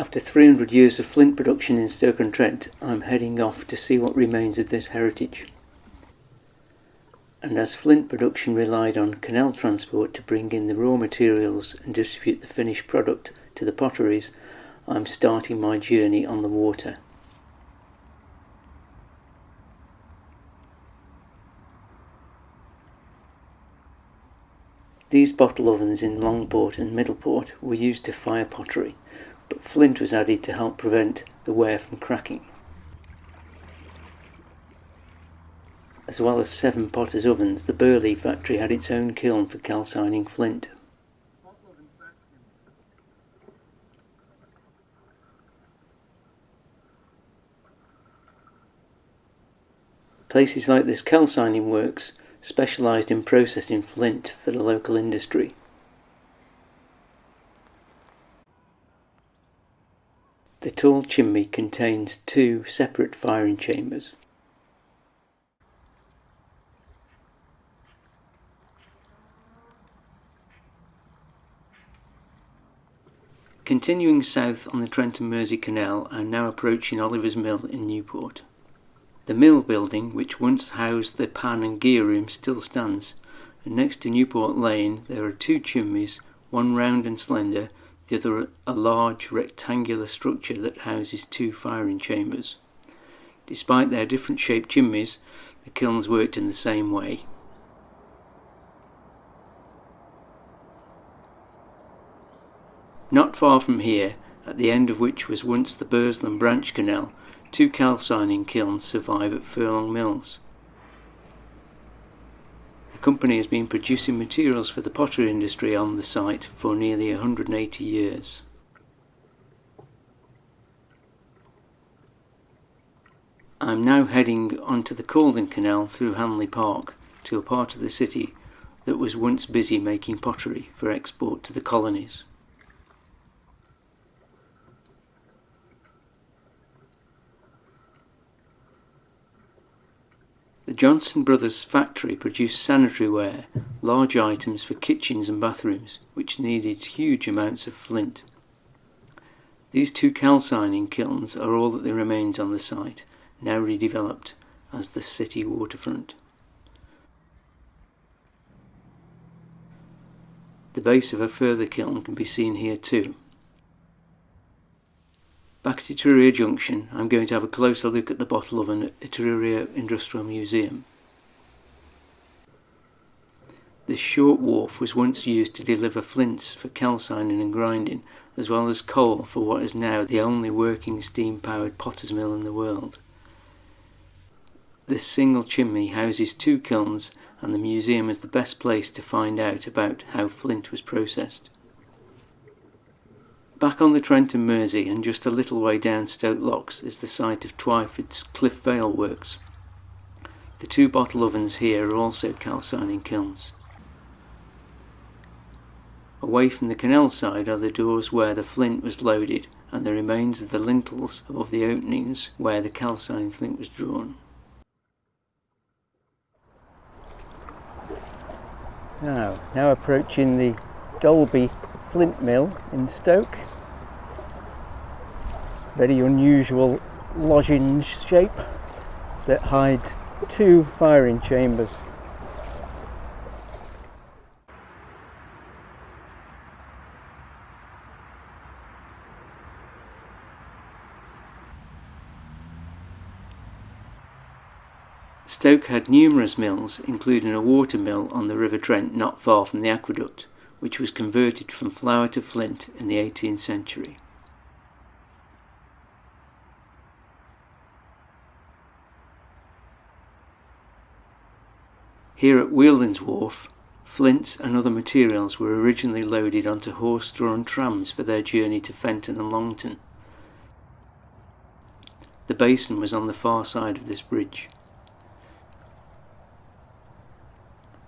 After 300 years of flint production in Stoke-on-Trent, I'm heading off to see what remains of this heritage. And as flint production relied on canal transport to bring in the raw materials and distribute the finished product to the potteries, I'm starting my journey on the water. These bottle ovens in Longport and Middleport were used to fire pottery, but flint was added to help prevent the ware from cracking. As well as 7 potters' ovens, the Burley factory had its own kiln for calcining flint. Places like this calcining works specialised in processing flint for the local industry. The tall chimney contains 2 separate firing chambers. Continuing south on the Trent and Mersey Canal, I'm now approaching Oliver's Mill in Newport. The mill building, which once housed the pan and gear room, still stands, and next to Newport Lane there are 2 chimneys, one round and slender, the other a large rectangular structure that houses 2 firing chambers. Despite their different shaped chimneys, the kilns worked in the same way. Not far from here, at the end of which was once the Burslem Branch Canal, 2 calcining kilns survive at Furlong Mills. The company has been producing materials for the pottery industry on the site for nearly 180 years. I'm now heading onto the Calden Canal through Hanley Park to a part of the city that was once busy making pottery for export to the colonies. The Johnson Brothers factory produced sanitary ware, large items for kitchens and bathrooms, which needed huge amounts of flint. These 2 calcining kilns are all that remains on the site, now redeveloped as the city waterfront. The base of a further kiln can be seen here too. Back at Etruria Junction, I'm going to have a closer look at the bottle oven at Etruria Industrial Museum. This short wharf was once used to deliver flints for calcining and grinding, as well as coal for what is now the only working steam-powered potter's mill in the world. This single chimney houses 2 kilns, and the museum is the best place to find out about how flint was processed. Back on the Trent and Mersey and just a little way down Stoke Locks is the site of Twyford's Cliff Vale Works. The 2 bottle ovens here are also calcining kilns. Away from the canal side are the doors where the flint was loaded and the remains of the lintels above the openings where the calcining flint was drawn. Now approaching the Dolby Flint Mill in Stoke. Very unusual lozenge shape that hides 2 firing chambers. Stoke had numerous mills, including a water mill on the River Trent not far from the aqueduct, which was converted from flour to flint in the 18th century. Here at Wheeldon's Wharf, flints and other materials were originally loaded onto horse-drawn trams for their journey to Fenton and Longton. The basin was on the far side of this bridge.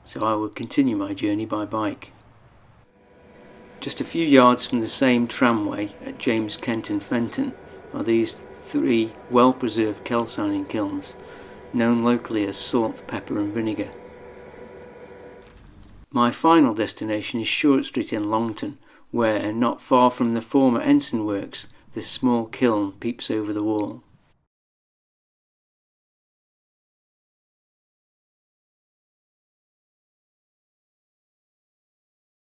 So I will continue my journey by bike. Just a few yards from the same tramway at James Kent and Fenton are these 3 well-preserved calcining kilns, known locally as salt, pepper and vinegar. My final destination is Short Street in Longton, where, not far from the former Ensign Works, this small kiln peeps over the wall.